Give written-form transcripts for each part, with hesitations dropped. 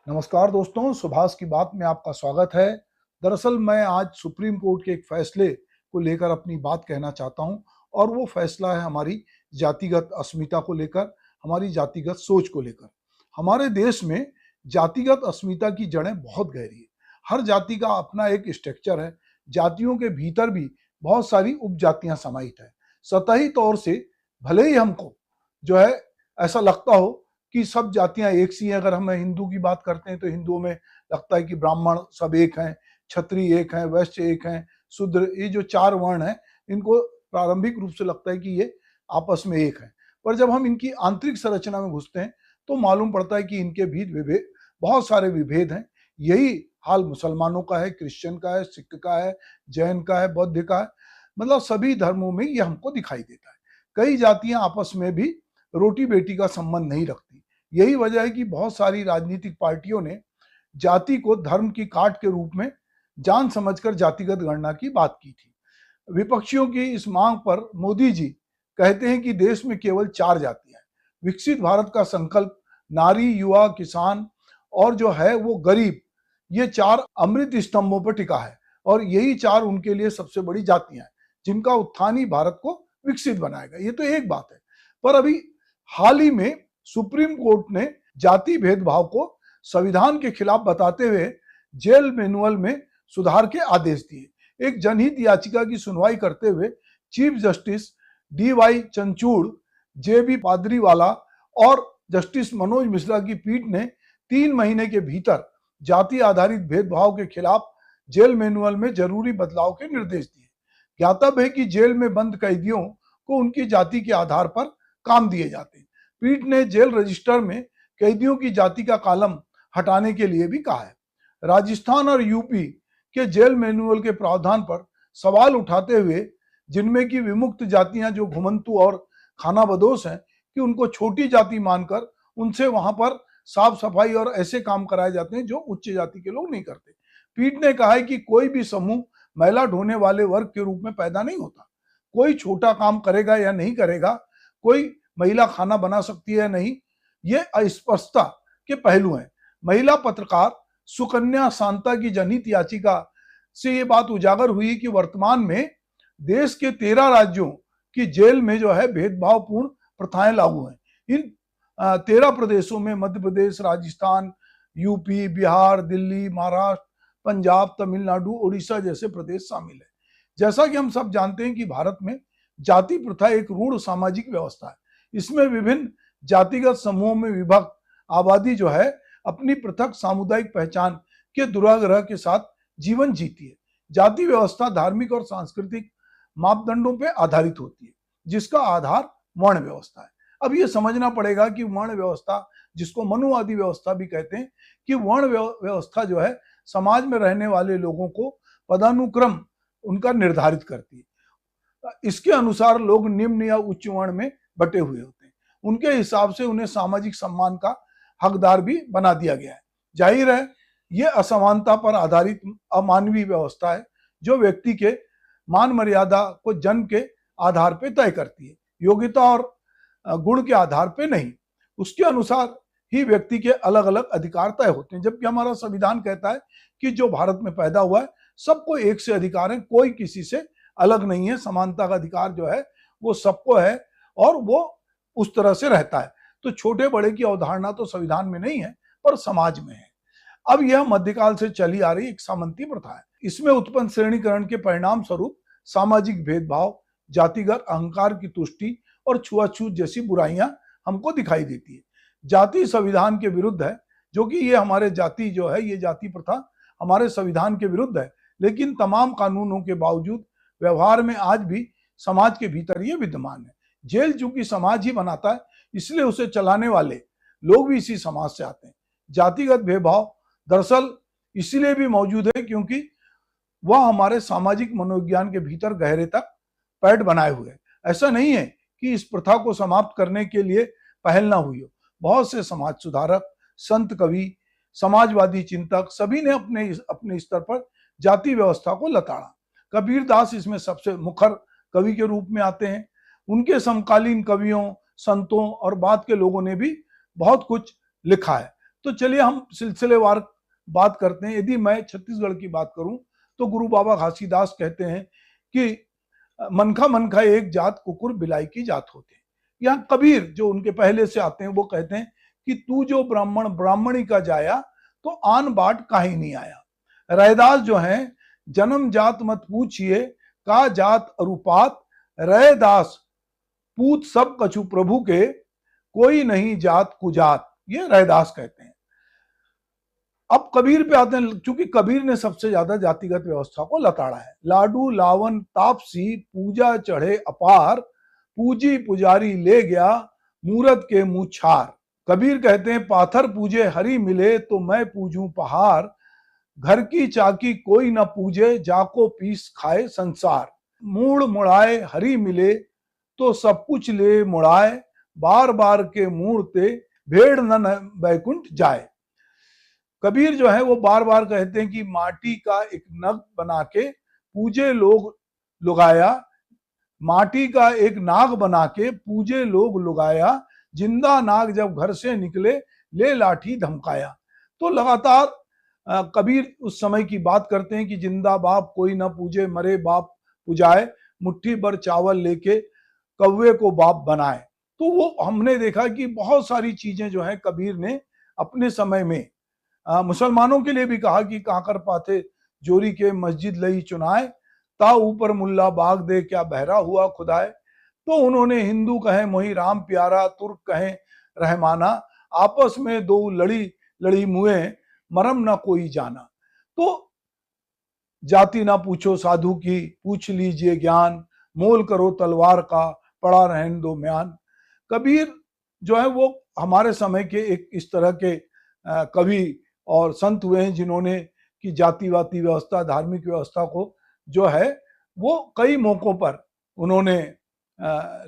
नमस्कार दोस्तों, सुभाष की बात में आपका स्वागत है। दरअसल मैं आज सुप्रीम कोर्ट के एक फैसले को लेकर अपनी बात कहना चाहता हूं और वो फैसला है हमारी जातिगत अस्मिता को लेकर, हमारी जातिगत सोच को लेकर। हमारे देश में जातिगत अस्मिता की जड़ें बहुत गहरी है। हर जाति का अपना एक स्ट्रक्चर है। जातियों के भीतर भी बहुत सारी उपजातियां समाहित है। सतही तौर से भले ही हमको जो है ऐसा लगता हो कि सब जातियां एक सी हैं। अगर हम हिंदू की बात करते हैं तो हिंदुओं में लगता है कि ब्राह्मण सब एक हैं, क्षत्रिय एक हैं, वैश्य एक हैं, शूद्र, ये जो चार वर्ण हैं इनको प्रारंभिक रूप से लगता है कि ये आपस में एक हैं। पर जब हम इनकी आंतरिक संरचना में घुसते हैं तो मालूम पड़ता है कि इनके बीच विभेद, बहुत सारे विभेद हैं। यही हाल मुसलमानों का है, क्रिश्चियन का है, सिख का है, जैन का है, बौद्ध का है। मतलब सभी धर्मों में ये हमको दिखाई देता है। कई जातियां आपस में भी रोटी बेटी का संबंध नहीं रखती। यही वजह है कि बहुत सारी राजनीतिक पार्टियों ने जाति को धर्म की काट के रूप में जान समझकर जातिगत गणना की बात की थी। विपक्षियों की इस मांग पर मोदी जी कहते हैं कि देश में केवल चार जातियां हैं। विकसित भारत का संकल्प नारी, युवा, किसान और जो है वो गरीब, ये चार अमृत स्तंभों पर टिका है और यही चार उनके लिए सबसे बड़ी जातियां हैं जिनका उत्थान ही भारत को विकसित बनाएगा। ये तो एक बात है। पर अभी हाल ही में सुप्रीम कोर्ट ने जाति भेदभाव को संविधान के खिलाफ बताते हुए जेल मैनुअल में सुधार के आदेश दिए। एक जनहित याचिका की सुनवाई करते हुए chief justice DY चंचूड़, JB Pardiwala और जस्टिस मनोज मिश्रा की पीठ ने 3 महीने के भीतर जाति आधारित भेदभाव के खिलाफ जेल मैनुअल में जरूरी बदलाव के निर्देश दिए। ज्ञातव्य है कि जेल में बंद कैदियों को उनकी जाति के आधार पर काम दिए जाते हैं। पीठ ने जेल रजिस्टर में कैदियों की जाति का कॉलम हटाने के लिए भी कहा है। राजस्थान और यूपी के जेल मैनुअल के प्रावधान पर सवाल उठाते हुए, जिनमें की विमुक्त जातियां जो घुमंतु और खानाबदोश हैं, कि उनको छोटी जाति मानकर उनसे वहां पर साफ सफाई और ऐसे काम कराए जाते हैं जो उच्च जाति के लोग नहीं करते। पीठ ने कहा है कि कोई भी समूह मैला ढोने वाले वर्ग के रूप में पैदा नहीं होता। कोई छोटा काम करेगा या नहीं करेगा, कोई महिला खाना बना सकती है या नहीं, ये अस्पष्टता के पहलू हैं। महिला पत्रकार सुकन्या शांता की जनहित याचिका से ये बात उजागर हुई कि वर्तमान में देश के 13 राज्यों की जेल में जो है भेदभावपूर्ण प्रथाएं लागू हैं। इन 13 प्रदेशों में मध्य प्रदेश, राजस्थान, यूपी, बिहार, दिल्ली, महाराष्ट्र, पंजाब, तमिलनाडु, उड़ीसा जैसे प्रदेश शामिल है। जैसा कि हम सब जानते हैं कि भारत में जाति प्रथा एक रूढ़ सामाजिक व्यवस्था है। इसमें विभिन्न जातिगत समूहों में विभक्त आबादी जो है अपनी पृथक सामुदायिक पहचान के दुराग्रह के साथ जीवन जीती है। जाति व्यवस्था धार्मिक और सांस्कृतिक मापदंडों पर आधारित होती है, जिसका आधार वर्ण व्यवस्था है। अब ये समझना पड़ेगा कि वर्ण व्यवस्था, जिसको मनुवादी व्यवस्था भी कहते हैं, कि वर्ण व्यवस्था जो है समाज में रहने वाले लोगों को पदानुक्रम उनका निर्धारित करती है। इसके अनुसार लोग निम्न या उच्च वर्ण में बटे हुए होते हैं। उनके हिसाब से उन्हें सामाजिक सम्मान का हकदार भी बना दिया गया है। जाहिर है ये असमानता पर आधारित अमानवीय व्यवस्था है जो व्यक्ति के मान मर्यादा को जन्म के आधार पर तय करती है, योग्यता और गुण के आधार पर नहीं। उसके अनुसार ही व्यक्ति के अलग अलग अधिकार तय होते हैं। जबकि हमारा संविधान कहता है कि जो भारत में पैदा हुआ है सबको एक से अधिकार है, कोई किसी से अलग नहीं है। समानता का अधिकार जो है वो सबको है और वो उस तरह से रहता है। तो छोटे बड़े की अवधारणा तो संविधान में नहीं है, पर समाज में है। अब यह मध्यकाल से चली आ रही एक सामंती प्रथा है। इसमें उत्पन्न श्रेणीकरण के परिणाम स्वरूप सामाजिक भेदभाव, जातिगत अहंकार की तुष्टि और छुआछूत जैसी बुराइयां हमको दिखाई देती है। जाति संविधान के विरुद्ध है, जो कि ये हमारे जाति जो है, ये जाति प्रथा हमारे संविधान के विरुद्ध है। लेकिन तमाम कानूनों के बावजूद व्यवहार में आज भी समाज के भीतर ये विद्यमान है। जेल चूंकि समाज ही बनाता है, इसलिए उसे चलाने वाले लोग भी इसी समाज से आते हैं। जातिगत भेदभाव दरअसल इसलिए भी मौजूद है क्योंकि वह हमारे सामाजिक मनोविज्ञान के भीतर गहरे तक पैठ बनाए हुए है। ऐसा नहीं है कि इस प्रथा को समाप्त करने के लिए पहल ना हुई हो। बहुत से समाज सुधारक, संत, कवि, समाजवादी चिंतक सभी ने अपने अपने स्तर पर जाति व्यवस्था को लताड़ा। कबीर दास इसमें सबसे मुखर कवि के रूप में आते हैं। उनके समकालीन कवियों, संतों और बाद के लोगों ने भी बहुत कुछ लिखा है। तो चलिए हम सिलसिलेवार बात करते हैं। यदि मैं छत्तीसगढ़ की बात करूं तो गुरु बाबा घासीदास कहते हैं कि मनखा मनखा एक जात, कुकुर बिलाई की जात होते हैं। यहाँ कबीर जो उनके पहले से आते हैं वो कहते हैं कि तू जो ब्राह्मण ब्राह्मणी का जाया, तो आन बाट काहे नहीं आया। रैदास जो है, जन्म जात मत पूछिए, का जात अरुपात, रैदास पूत सब कछु प्रभु के, कोई नहीं जात कुजात। ये रैदास कहते हैं। अब कबीर पे आते हैं, क्योंकि कबीर ने सबसे ज्यादा जातिगत व्यवस्था को लताड़ा है। लाडू लावन तापसी, पूजा चढ़े अपार, पूजी पुजारी ले गया, मूरत के मुंह छार। कबीर कहते हैं, पाथर पूजे हरि मिले, तो मैं पूजूं पहाड़, घर की चाकी कोई न पूजे, जाको पीस खाए संसार। मूड़ मुड़ाए हरि मिले, तो सब कुछ ले मुड़ाए, बार बार के मूड़ते, भेड़ न बैकुंठ जाए। कबीर जो है वो बार बार कहते हैं कि माटी का एक नग बना के पूजे लोग लुगाया, माटी का एक नाग बना के पूजे लोग लुगाया, जिंदा नाग जब घर से निकले, ले लाठी धमकाया। तो लगातार कबीर उस समय की बात करते हैं कि जिंदा बाप कोई ना पूजे, मरे बाप पुजाए, मुट्ठी भर चावल लेके कौवे को बाप बनाए। तो वो हमने देखा कि बहुत सारी चीजें जो है कबीर ने अपने समय में मुसलमानों के लिए भी कहा कि काकर पाथे जोरी के मस्जिद लई चुनाए, ता ऊपर मुल्ला बाग दे क्या बहरा हुआ खुदाए। तो उन्होंने हिंदू कहे मोही राम प्यारा, तुर्क कहे रहमाना, आपस में दो लड़ी लड़ी मुए, मरम ना कोई जाना। तो जाति ना पूछो साधु की, पूछ लीजिए ज्ञान, मोल करो तलवार का, पड़ा रहन दो म्यान। कबीर जो है वो हमारे समय के एक इस तरह के कवि और संत हुए हैं जिन्होंने कि जातिवादी व्यवस्था, धार्मिक व्यवस्था को जो है वो कई मौकों पर उन्होंने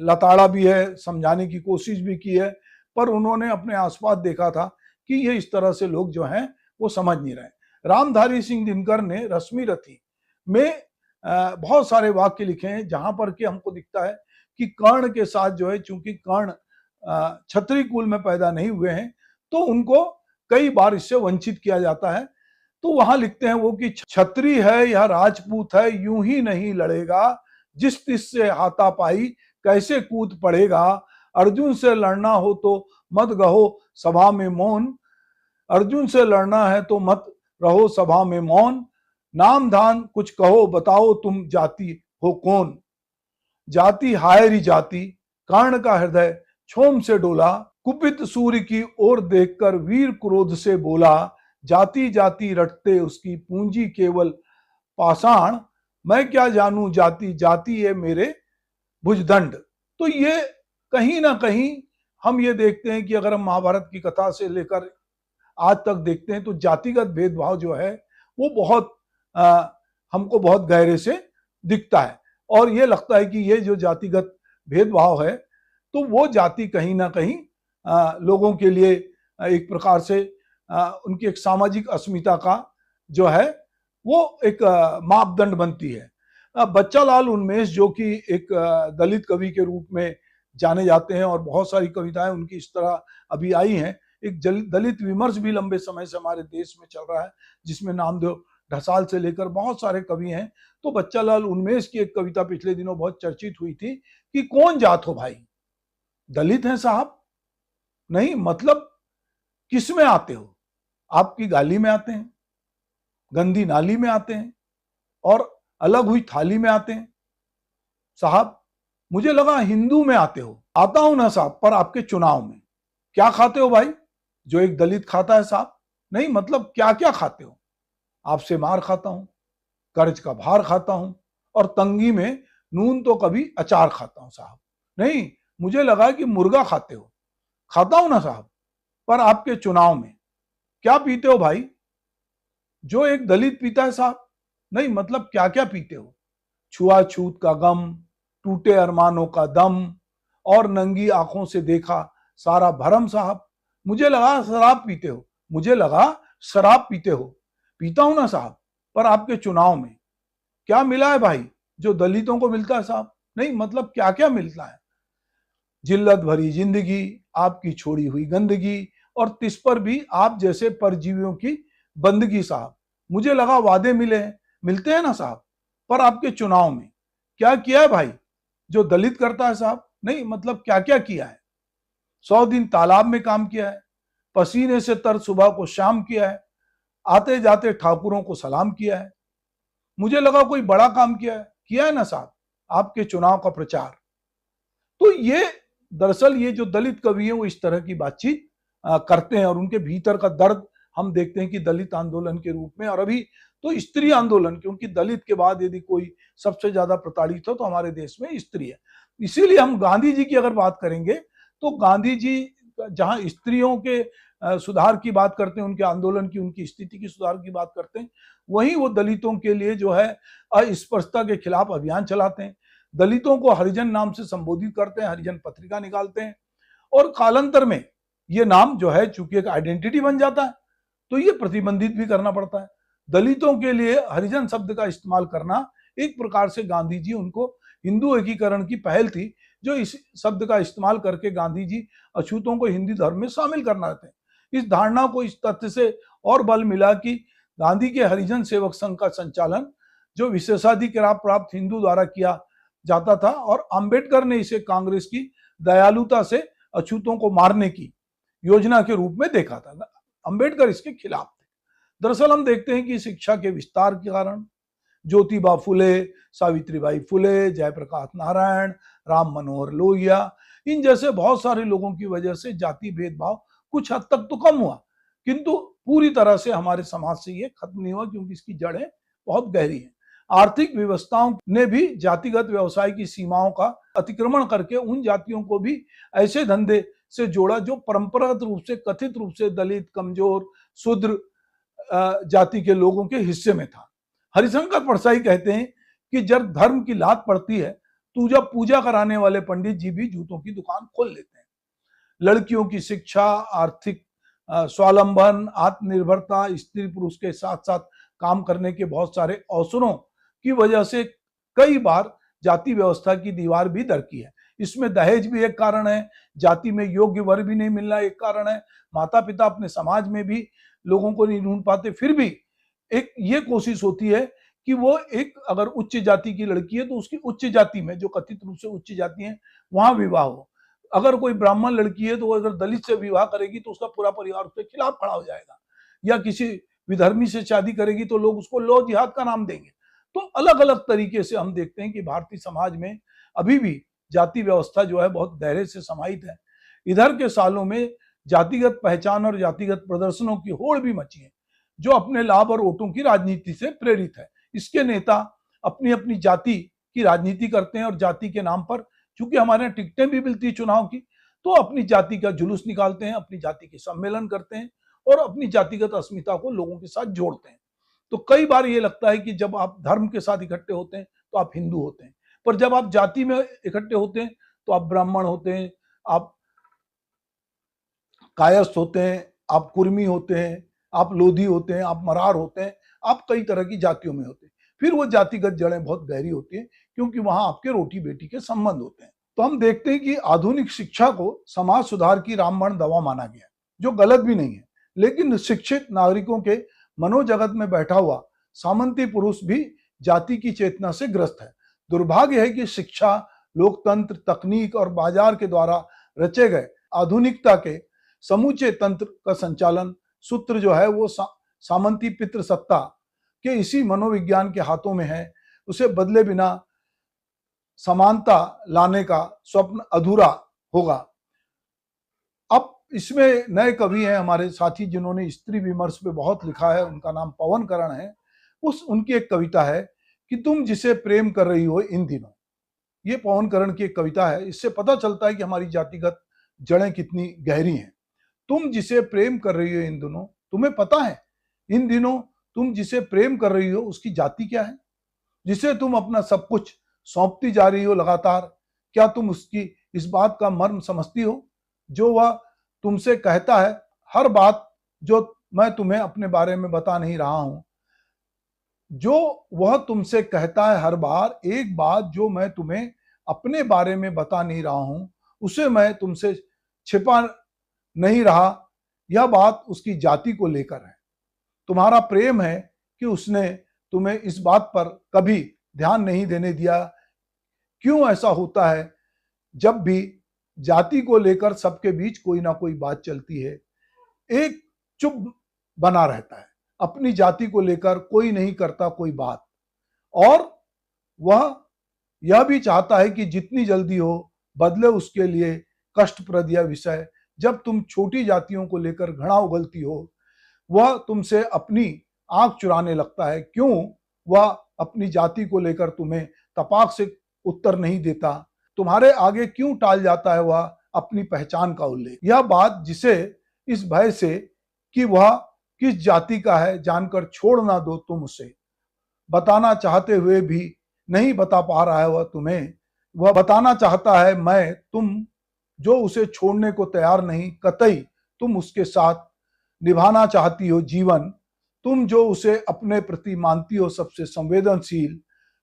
लताड़ा भी है, समझाने की कोशिश भी की है, पर उन्होंने अपने आसपास देखा था कि ये इस तरह से लोग जो हैं वो समझ नहीं रहे। रामधारी सिंह दिनकर ने रश्मि रथी में बहुत सारे वाक्य लिखे हैं जहां पर कि हमको दिखता है कि कर्ण के साथ जो है, चूंकि कर्ण क्षत्रिय कुल में पैदा नहीं हुए हैं, तो उनको कई बार इससे वंचित किया जाता है। तो वहां लिखते हैं वो कि क्षत्रिय है या राजपूत है, यूं ही नहीं लड़ेगा, जिस तिस से हाथापाई कैसे कूद पड़ेगा। अर्जुन से लड़ना हो तो मत गहो सभा में मौन, अर्जुन से लड़ना है तो मत रहो सभा में मौन, नाम धान कुछ कहो बताओ तुम जाति हो कौन। जाति हायरी जाति, कर्ण का हृदय क्षोम से डोला, कुपित सूर्य की ओर देखकर वीर क्रोध से बोला, जाति जाति रटते उसकी पूंजी केवल पाषाण, मैं क्या जानूं जाति जाति है मेरे भुजदंड। तो ये कहीं ना कहीं हम ये देखते हैं कि अगर हम महाभारत की कथा से लेकर आज तक देखते हैं तो जातिगत भेदभाव जो है वो बहुत हमको बहुत गहरे से दिखता है, और ये लगता है कि ये जो जातिगत भेदभाव है तो वो जाति कहीं ना कहीं लोगों के लिए एक प्रकार से उनकी एक सामाजिक अस्मिता का जो है वो एक मापदंड बनती है। बच्चालाल उन्मेष जो कि एक दलित कवि के रूप में जाने जाते हैं और बहुत सारी कविताएं उनकी इस तरह अभी आई हैं। एक दलित विमर्श भी लंबे समय से हमारे देश में चल रहा है जिसमें नामदेव ढसाल से लेकर बहुत सारे कवि हैं। तो बच्चालाल उन्मेष की एक कविता पिछले दिनों बहुत चर्चित हुई थी कि कौन जात हो भाई, दलित हैं साहब? नहीं, मतलब किस में आते हो? आपकी गाली में आते हैं, गंदी नाली में आते हैं और अलग हुई थाली में आते हैं। साहब मुझे लगा हिंदू में आते हो। आता हूं ना साहब, पर आपके चुनाव में क्या खाते हो भाई जो एक दलित खाता है साहब? नहीं, मतलब क्या क्या खाते हो? आपसे मार खाता हूं, कर्ज का भार खाता हूं, और तंगी में नून तो कभी अचार खाता हूं साहब। नहीं, मुझे लगा कि मुर्गा खाते हो। खाता हूं ना साहब, पर आपके चुनाव में क्या पीते हो भाई जो एक दलित पीता है साहब? नहीं, मतलब क्या क्या पीते हो? छुआछूत का गम, टूटे अरमानों का दम, और नंगी आंखों से देखा सारा भरम साहब। मुझे लगा शराब पीते हो, मुझे लगा शराब पीते हो। पीता हूं ना साहब, पर आपके चुनाव में क्या मिला है भाई जो दलितों को मिलता है साहब? नहीं, मतलब क्या क्या मिलता है? जिल्लत भरी जिंदगी, आपकी छोड़ी हुई गंदगी, और तिस पर भी आप जैसे परजीवियों की बंदगी साहब। मुझे लगा वादे मिले हैं, मिलते हैं ना साहब, पर आपके चुनाव में क्या किया है भाई जो दलित करता है साहब? नहीं, मतलब क्या क्या किया है। 100 दिन तालाब में काम किया है, पसीने से तर सुबह को शाम किया है, आते जाते ठाकुरों को सलाम किया है। मुझे लगा कोई बड़ा काम किया है ना साहब आपके चुनाव का प्रचार। तो ये दरअसल ये जो दलित कवि हैं वो इस तरह की बातचीत करते हैं और उनके भीतर का दर्द हम देखते हैं कि दलित आंदोलन के रूप में, और अभी तो स्त्री आंदोलन, क्योंकि दलित के बाद यदि कोई सबसे ज्यादा प्रताड़ित हो तो हमारे देश में स्त्री है। इसीलिए हम गांधी जी की अगर बात करेंगे तो गांधी जी जहां स्त्रियों के सुधार की बात करते हैं, उनके आंदोलन की, उनकी स्थिति की सुधार की बात करते हैं, वहीं वो दलितों के लिए जो है अस्पृश्यता के खिलाफ अभियान चलाते हैं, दलितों को हरिजन नाम से संबोधित करते हैं, हरिजन पत्रिका निकालते हैं, और कालांतर में ये नाम जो है चूंकि एक आइडेंटिटी बन जाता है तो ये प्रतिबंधित भी करना पड़ता है। दलितों के लिए हरिजन शब्द का इस्तेमाल करना एक प्रकार से गांधी जी उनको हिंदू एकीकरण की पहल थी, जो इस शब्द का इस्तेमाल करके गांधी जी अछूतों को हिंदी धर्म में शामिल करना थे। इस धारणा को इस तथ्य से और बल मिला कि गांधी के हरिजन सेवक संघ का संचालन जो विशेषाधिकार प्राप्त हिंदू द्वारा किया जाता था, और अंबेडकर ने इसे कांग्रेस की दयालुता से अछूतों को मारने की योजना के रूप में देखा था। अंबेडकर इसके खिलाफ थे। दरअसल हम देखते हैं कि शिक्षा के विस्तार के कारण ज्योतिबा फुले, सावित्रीबाई फुले, जयप्रकाश नारायण, राम मनोहर लोहिया, इन जैसे बहुत सारे लोगों की वजह से जाति भेदभाव कुछ हद तक तो कम हुआ, किंतु पूरी तरह से हमारे समाज से ये खत्म नहीं हुआ, क्योंकि इसकी जड़ें बहुत गहरी हैं। आर्थिक व्यवस्थाओं ने भी जातिगत व्यवसाय की सीमाओं का अतिक्रमण करके उन जातियों को भी ऐसे धंधे से जोड़ा जो परंपरागत रूप से, कथित रूप से दलित, कमजोर, शूद्र जाति के लोगों के हिस्से में था। हरिशंकर परसाई कहते हैं कि जब धर्म की लात पड़ती है तो जब पूजा कराने वाले पंडित जी भी जूतों की दुकान खोल लेते हैं। लड़कियों की शिक्षा, आर्थिक स्वावलंबन, आत्मनिर्भरता, स्त्री पुरुष के साथ साथ काम करने के बहुत सारे अवसरों की वजह से कई बार जाति व्यवस्था की दीवार भी दरकी है। इसमें दहेज भी एक कारण है, जाति में योग्य वर भी नहीं मिलना एक कारण है, माता पिता अपने समाज में भी लोगों को नहीं ढूंढ पाते, फिर भी एक ये कोशिश होती है कि वो एक अगर उच्च जाति की लड़की है तो उसकी उच्च जाति में, जो कथित रूप से उच्च जाति है, वहां विवाह हो। अगर कोई ब्राह्मण लड़की है तो वो अगर दलित से विवाह करेगी तो उसका पूरा परिवार उसके खिलाफ खड़ा हो जाएगा, या किसी विधर्मी से शादी करेगी तो लोग उसको लौ जिहाद का नाम देंगे। तो अलग अलग तरीके से हम देखते हैं कि भारतीय समाज में अभी भी जाति व्यवस्था जो है बहुत गहरे से समाहित है। इधर के सालों में जातिगत पहचान और जातिगत प्रदर्शनों की होड़ भी मची है, जो अपने लाभ और वोटों की राजनीति से प्रेरित है। इसके नेता अपनी अपनी जाति की राजनीति करते हैं और जाति के नाम पर, चूंकि हमारे यहाँ टिकटें भी मिलती है चुनाव की, तो अपनी जाति का जुलूस निकालते हैं, अपनी जाति के सम्मेलन करते हैं और अपनी जातिगत अस्मिता को लोगों के साथ जोड़ते हैं। तो कई बार ये लगता है कि जब आप धर्म के साथ इकट्ठे होते हैं तो आप हिंदू होते हैं, पर जब आप जाति में इकट्ठे होते हैं तो आप ब्राह्मण होते हैं, आप कायस्थ होते हैं, आप कुर्मी होते हैं, आप लोधी होते हैं, आप मरार होते हैं, आप कई तरह की जातियों में होते हैं। फिर वो जातिगत जड़ें बहुत गहरी होती हैं, क्योंकि वहां आपके रोटी बेटी के संबंध होते हैं। तो हम देखते हैं कि आधुनिक शिक्षा को समाज सुधार की रामबाण दवा माना गया, जो गलत भी नहीं है, लेकिन शिक्षित नागरिकों के मनोजगत में बैठा हुआ सामंती पुरुष भी जाति की चेतना से ग्रस्त है। दुर्भाग्य है कि शिक्षा, लोकतंत्र, तकनीक और बाजार के द्वारा रचे गए आधुनिकता के समूचे तंत्र का संचालन सूत्र जो है वो सामंती पितृ सत्ता के इसी मनोविज्ञान के हाथों में है। उसे बदले बिना समानता लाने का स्वप्न अधूरा होगा। अब इसमें नए कवि हैं हमारे साथी जिन्होंने स्त्री विमर्श पे बहुत लिखा है, उनका नाम पवन करण है। उनकी एक कविता है कि तुम जिसे प्रेम कर रही हो इन दिनों। ये पवन करण की एक कविता है। इससे पता चलता है कि हमारी जातिगत जड़ें कितनी गहरी हैं। तुम जिसे प्रेम कर रही हो इन दिनों, तुम्हें पता है इन दिनों तुम जिसे प्रेम कर रही हो उसकी जाति क्या है? जिसे तुम अपना सब कुछ सौंपती जा रही हो लगातार, क्या तुम उसकी इस बात का मर्म समझती हो जो वह तुमसे कहता है? हर बात जो मैं तुम्हें अपने बारे में बता नहीं रहा हूं, जो वह तुमसे कहता है हर बार, एक बात जो मैं तुम्हें अपने बारे में बता नहीं रहा हूं, उसे मैं तुमसे छिपा नहीं रहा। यह बात उसकी जाति को लेकर है। तुम्हारा प्रेम है कि उसने तुम्हें इस बात पर कभी ध्यान नहीं देने दिया। क्यों ऐसा होता है? जब भी जाति को लेकर सबके बीच कोई ना कोई बात चलती है, एक चुप बना रहता है, अपनी जाति को लेकर कोई नहीं करता कोई बात, और वह यह भी चाहता है कि जितनी जल्दी हो बदले उसके लिए कष्टप्रद यह विषय। जब तुम छोटी जातियों को लेकर घृणा उगलती हो, वह तुमसे अपनी आंख चुराने लगता है। क्यों वह अपनी जाति को लेकर तुम्हें तपाक से उत्तर नहीं देता? तुम्हारे आगे क्यों टाल जाता है वह अपनी पहचान का उल्लेख? यह बात जिसे इस भय से कि वह किस जाति का है जानकर छोड़ ना दो तुम उसे, बताना चाहते हुए भी नहीं बता पा रहा है वह तुम्हें। वह बताना चाहता है मैं तुम जो उसे छोड़ने को तैयार नहीं, कतई तुम उसके साथ निभाना चाहती हो जीवन, तुम जो उसे अपने प्रति मानती हो सबसे संवेदनशील।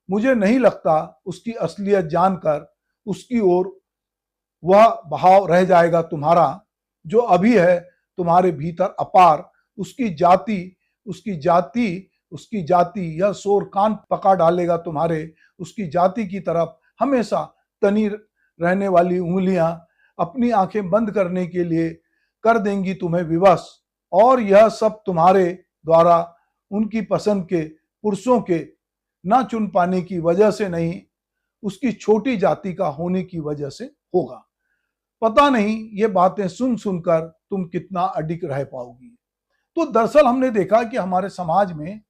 मुझे नहीं लगता उसकी असलियत जानकर उसकी ओर वह भाव रह जाएगा तुम्हारा जो अभी है तुम्हारे भीतर अपार। उसकी जाति यह शोर कान पका डालेगा तुम्हारे। उसकी जाति की तरफ हमेशा तनी रहने वाली उंगलियां अपनी आंखें बंद करने के लिए कर देंगी तुम्हें विवश, और यह सब तुम्हारे द्वारा उनकी पसंद के पुरुषों के न चुन पाने की वजह से नहीं, उसकी छोटी जाति का होने की वजह से होगा। पता नहीं ये बातें सुन सुनकर तुम कितना अडिग रह पाओगी। तो दरअसल हमने देखा कि हमारे समाज में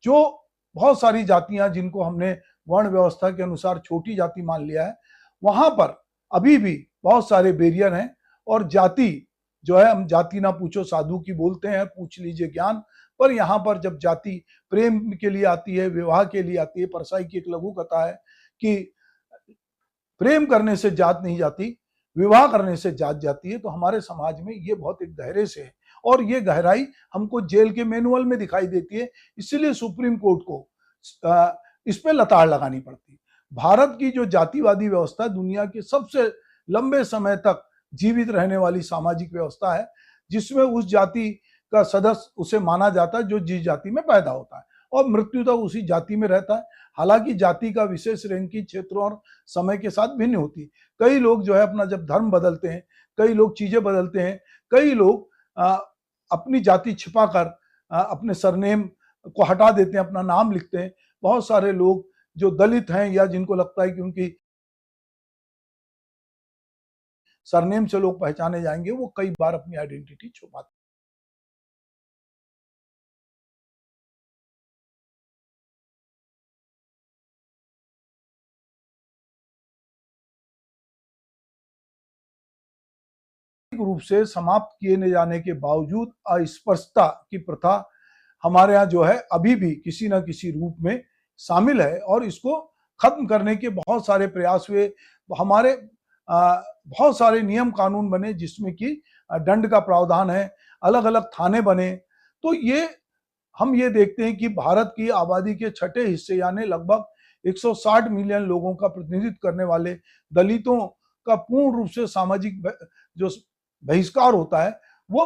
जो बहुत सारी जातियां जिनको हमने वर्ण व्यवस्था के अनुसार छोटी जाति मान लिया है, वहां पर अभी भी बहुत सारे बैरियर हैं। और जाति जो है, हम जाति ना पूछो साधु की बोलते हैं, पूछ लीजिए ज्ञान। पर यहाँ पर जब जाति प्रेम के लिए आती है, विवाह के लिए आती है, परसाई की एक लघु कथा है कि प्रेम करने से जात नहीं जाती, विवाह करने से जात जाती है। तो हमारे समाज में ये बहुत एक गहरे से है, और ये गहराई हमको जेल के मैनुअल में दिखाई देती है। इसलिए सुप्रीम कोर्ट को इस पे लताड़ लगानी पड़ती है। भारत की जो जातिवादी व्यवस्था दुनिया के सबसे लंबे समय तक जीवित रहने वाली सामाजिक व्यवस्था है, जिसमें उस जाति का सदस्य उसे माना जाता है जो जिस जाति में पैदा होता है, और मृत्यु तक उसी जाति में रहता है। हालांकि जाति का विशेष रैंकिंग क्षेत्रों और समय के साथ भिन्न होती है। कई लोग जो है अपना जब धर्म बदलते हैं, कई लोग चीजें बदलते हैं, कई लोग अपनी जाति छिपाकर अपने सरनेम को हटा देते हैं, अपना नाम लिखते हैं। बहुत सारे लोग जो दलित हैं या जिनको लगता है कि उनकी सरनेम से लोग पहचाने जाएंगे, वो कई बार अपनी आइडेंटिटी छुपाते हैं। रूप से समाप्त किए न जाने के बावजूद अस्पृश्यता की प्रथा हमारे यहाँ जो है अभी भी किसी न किसी रूप में शामिल है, और इसको खत्म करने के बहुत सारे प्रयास हुए। हमारे बहुत सारे नियम कानून बने जिसमें कि दंड का प्रावधान है, अलग अलग थाने बने। तो ये हम ये देखते हैं कि भारत की आबादी के छठे हिस्से यानी लगभग 160 मिलियन लोगों का प्रतिनिधित्व करने वाले दलितों का पूर्ण रूप से सामाजिक जो बहिष्कार होता है वो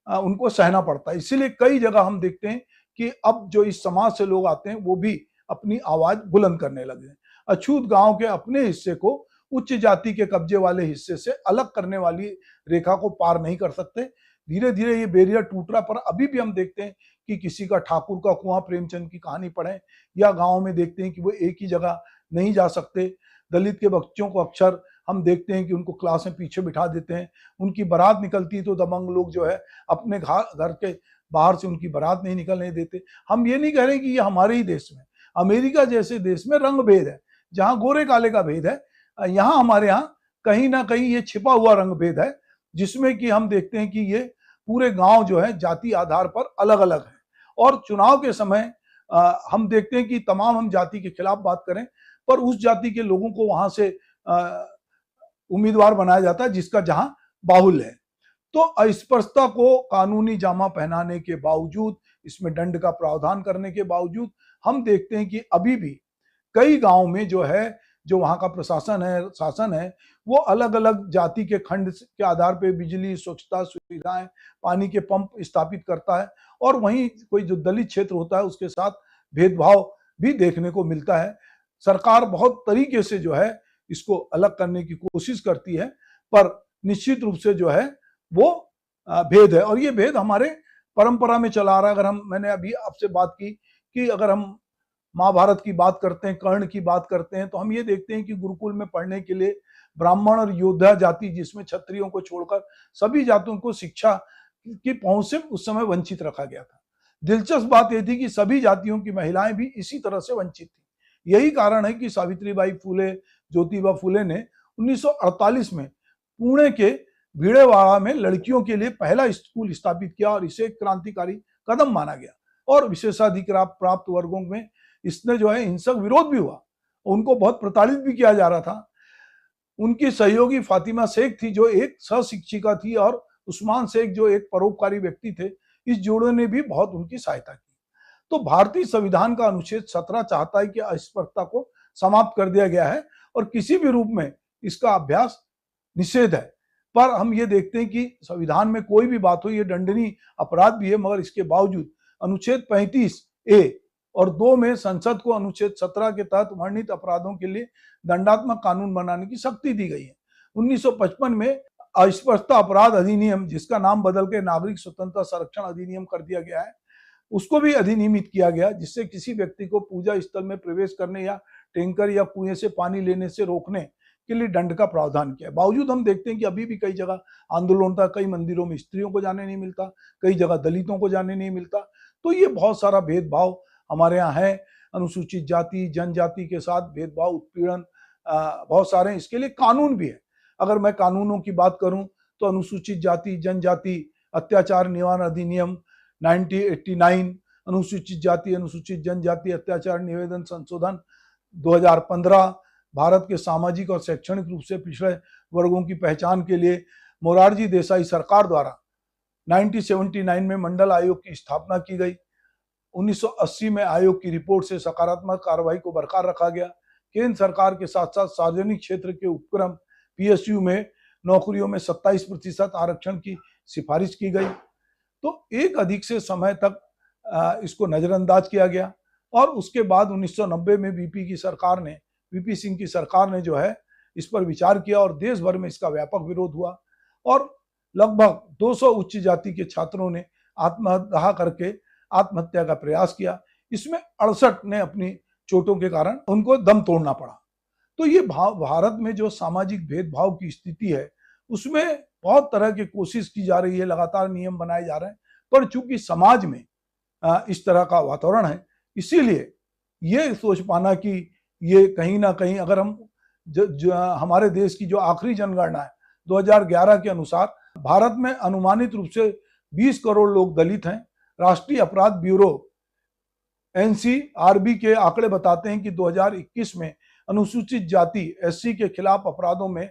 उनको सहना पड़ता है। इसीलिए कई जगह हम देखते हैं कि अब जो इस समाज से लोग आते हैं वो भी अपनी आवाज बुलंद करने लगे हैं। अछूत गांव के अपने हिस्से को उच्च जाति के कब्जे वाले हिस्से से अलग करने वाली रेखा को पार नहीं कर सकते। धीरे धीरे ये बैरियर टूट रहा, पर अभी भी हम देखते हैं कि किसी का ठाकुर का कुआं प्रेमचंद की कहानी पढ़ें, या गांव में देखते हैं कि वो एक ही जगह नहीं जा सकते। दलित के बच्चों को अक्सर हम देखते हैं कि उनको क्लास में पीछे बिठा देते हैं, उनकी बारात निकलती है तो दबंग लोग जो है अपने घर के बाहर से उनकी बारात नहीं निकलने देते। हम ये नहीं कह रहे कि ये हमारे ही देश में, अमेरिका जैसे देश में रंग भेद है, जहाँ गोरे काले का भेद है, यहाँ हमारे यहाँ कहीं ना कहीं ये छिपा हुआ रंग भेद है, जिसमें कि हम देखते हैं कि ये पूरे गांव जो है जाति आधार पर अलग अलग है। और चुनाव के समय हम देखते हैं कि तमाम हम जाति के खिलाफ बात करें, पर उस जाति के लोगों को वहां से उम्मीदवार बनाया जाता है जिसका जहां बाहुल्य है। तो अस्पृश्यता को कानूनी जामा पहनाने के बावजूद, इसमें दंड का प्रावधान करने के बावजूद, हम देखते हैं कि अभी भी कई गांव में जो है जो वहाँ का प्रशासन है, शासन है, वो अलग अलग जाति के खंड के आधार पे बिजली, स्वच्छता सुविधाएं, पानी के पंप स्थापित करता है। और वहीं कोई जो दलित क्षेत्र होता है उसके साथ भेदभाव भी देखने को मिलता है। सरकार बहुत तरीके से जो है इसको अलग करने की कोशिश करती है, पर निश्चित रूप से जो है वो भेद है, और ये भेद हमारे परंपरा में चला आ रहा है। अगर मैंने अभी आपसे बात की कि अगर हम महाभारत की बात करते हैं, कर्ण की बात करते हैं, तो हम ये देखते हैं कि गुरुकुल में पढ़ने के लिए ब्राह्मण और योद्धा जाति, जिसमें क्षत्रियों को छोड़कर सभी जातियों को शिक्षा की पहुंच से उस समय वंचित रखा गया था। दिलचस्प बात यह थी कि सभी जातियों की महिलाएं भी इसी तरह से वंचित थी। यही कारण है कि सावित्रीबाई फुले, ज्योतिबा फुले ने 1948 में पुणे के भीड़ेवाड़ा में लड़कियों के लिए पहला स्कूल स्थापित किया, और इसे एक क्रांतिकारी कदम माना गया। और विशेषाधिकार प्राप्त वर्गों में इसने जो है हिंसक विरोध भी हुआ, उनको बहुत प्रताड़ित भी किया जा रहा था। उनकी सहयोगी फातिमा शेख थी, जो एक सहशिक्षिका थी, और उस्मान शेख जो एक परोपकारी व्यक्ति थे, इस जोड़े ने भी बहुत उनकी सहायता की। तो भारतीय संविधान का अनुच्छेद 17 चाहता है कि अस्पृश्यता को समाप्त कर दिया गया है और किसी भी रूप में इसका अभ्यास निषेध है। पर हम ये देखते हैं कि संविधान में कोई भी बात हो, ये दंडनीय अपराध भी है, मगर इसके बावजूद अनुच्छेद 35A और 2 में संसद को अनुच्छेद 17 के तहत वर्णित अपराधों के लिए दंडात्मक कानून बनाने की शक्ति दी गई है। 1955 में अस्पृश्यता अपराध अधिनियम, जिसका नाम बदल के नागरिक स्वतंत्रता संरक्षण अधिनियम कर दिया गया है, उसको भी अधिनियमित किया गया, जिससे किसी व्यक्ति को पूजा स्थल में प्रवेश करने या टैंकर या कुएं से पानी लेने से रोकने के लिए दंड का प्रावधान किया है। बावजूद हम देखते हैं कि अभी भी कई जगह आंदोलन होता है, कई मंदिरों में स्त्रियों को जाने नहीं मिलता, कई जगह दलितों को जाने नहीं मिलता। तो ये बहुत सारा भेदभाव हमारे यहाँ है। अनुसूचित जाति, जनजाति के साथ भेदभाव, उत्पीड़न बहुत सारे हैं। इसके लिए कानून भी है। अगर मैं कानूनों की बात करूं तो अनुसूचित जाति जनजाति अत्याचार निवारण अधिनियम 1989, अनुसूचित जाति अनुसूचित जनजाति अत्याचार निवेदन संशोधन 2015, भारत के सामाजिक और शैक्षणिक रूप से पिछड़े वर्गों की पहचान के लिए मोरारजी देसाई सरकार द्वारा 1979 में मंडल आयोग की स्थापना की गई। 1980 में आयोग की रिपोर्ट से सकारात्मक कार्रवाई को बरकरार रखा गया। केंद्र सरकार के साथ साथ सार्वजनिक क्षेत्र के उपक्रम पीएसयू में नौकरियों में 27% आरक्षण की सिफारिश की गई। तो एक अधिक से समय तक इसको नजरअंदाज किया गया, और उसके बाद 1990 में वीपी सिंह की सरकार ने जो है इस पर विचार किया, और देश भर में इसका व्यापक विरोध हुआ, और लगभग 200 उच्च जाति के छात्रों ने आत्महत्या करके आत्महत्या का प्रयास किया। इसमें 68 ने अपनी चोटों के कारण उनको दम तोड़ना पड़ा। तो ये भारत में जो सामाजिक भेदभाव की स्थिति है, उसमें बहुत तरह की कोशिश की जा रही है, लगातार नियम बनाए जा रहे हैं, पर चूंकि समाज में इस तरह का वातावरण है, इसीलिए ये सोच पाना कि ये कहीं ना कहीं, अगर हम हमारे देश की जो आखिरी जनगणना है 2011 के अनुसार, भारत में अनुमानित रूप से 20 करोड़ लोग दलित हैं। राष्ट्रीय अपराध ब्यूरो एनसीआरबी के आंकड़े बताते हैं कि 2021 में अनुसूचित जाति एससी के खिलाफ अपराधों में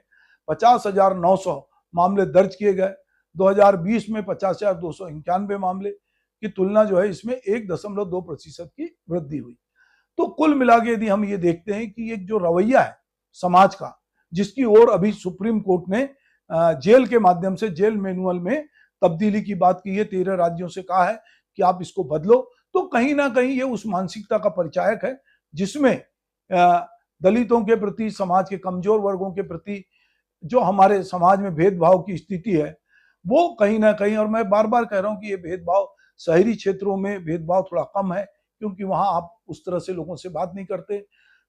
50,900 मामले दर्ज किए गए। 2020 में 50,291 मामले की तुलना जो है इसमें 1.2% की वृद्धि हुई। तो कुल मिला के यदि हम ये देखते हैं कि एक जो रवैया है समाज का, जिसकी ओर अभी सुप्रीम कोर्ट ने जेल के माध्यम से जेल मैनुअल में तब्दीली की बात की है, 13 राज्यों से कहा है कि आप इसको बदलो, तो कहीं ना कहीं ये उस मानसिकता का परिचायक है जिसमें दलितों के प्रति, समाज के कमजोर वर्गों के प्रति जो हमारे समाज में भेदभाव की स्थिति है, वो कहीं ना कहीं, और मैं बार बार कह रहा हूं कि ये भेदभाव शहरी क्षेत्रों में भेदभाव थोड़ा कम है, क्योंकि वहां आप उस तरह से लोगों से बात नहीं करते।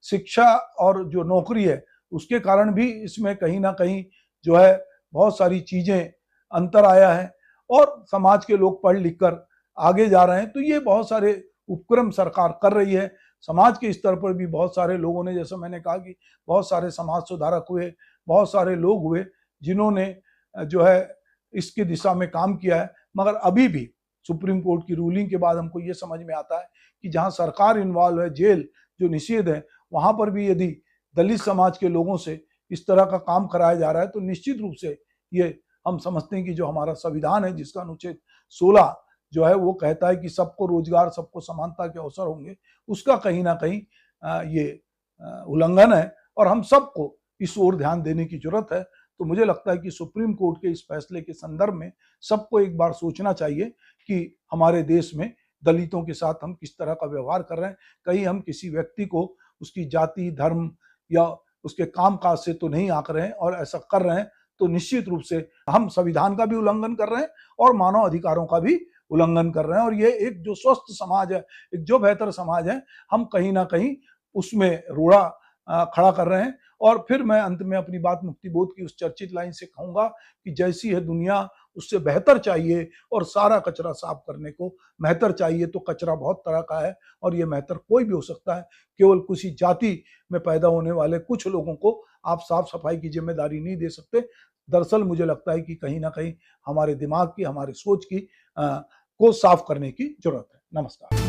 शिक्षा और जो नौकरी है उसके कारण भी इसमें कहीं ना कहीं जो है बहुत सारी चीजें अंतर आया है, और समाज के लोग पढ़ लिख कर आगे जा रहे हैं। तो ये बहुत सारे उपक्रम सरकार कर रही है। समाज के स्तर पर भी बहुत सारे लोगों ने, जैसे मैंने कहा कि बहुत सारे समाज सुधारक हुए, बहुत सारे लोग हुए जिन्होंने जो है इसकी दिशा में काम किया है। मगर अभी भी सुप्रीम कोर्ट की रूलिंग के बाद हमको ये समझ में आता है कि जहां सरकार इन्वॉल्व है, जेल जो निषेध है, वहां पर भी यदि दलित समाज के लोगों से इस तरह का काम कराया जा रहा है, तो निश्चित रूप से ये हम समझते हैं कि जो हमारा संविधान है, जिसका अनुच्छेद 16 जो है वो कहता है कि सबको रोजगार, सबको समानता के अवसर होंगे, उसका कहीं ना कहीं ये उल्लंघन है। और हम सबको इस ओर ध्यान देने की जरूरत है। तो मुझे लगता है कि सुप्रीम कोर्ट के इस फैसले के संदर्भ में सबको एक बार सोचना चाहिए कि हमारे देश में दलितों के साथ हम किस तरह का व्यवहार कर रहे हैं। कहीं हम किसी व्यक्ति को उसकी जाति, धर्म या उसके कामकाज से तो नहीं आंक रहे हैं, और ऐसा कर रहे हैं तो निश्चित रूप से हम संविधान का भी उल्लंघन कर रहे हैं और मानव अधिकारों का भी उल्लंघन कर रहे हैं। और ये एक जो स्वस्थ समाज है, एक जो बेहतर समाज है, हम कहीं ना कहीं उसमें रोड़ा खड़ा कर रहे हैं। और फिर मैं अंत में अपनी बात मुक्तिबोध की उस चर्चित लाइन से कहूंगा कि जैसी है दुनिया उससे बेहतर चाहिए, और सारा कचरा साफ करने को मेहतर चाहिए। तो कचरा बहुत तरह का है और ये मेहतर कोई भी हो सकता है। केवल किसी जाति में पैदा होने वाले कुछ लोगों को आप साफ सफाई की जिम्मेदारी नहीं दे सकते। दरअसल मुझे लगता है कि कहीं ना कहीं हमारे दिमाग की, हमारे सोच की को साफ करने की जरूरत है। नमस्कार।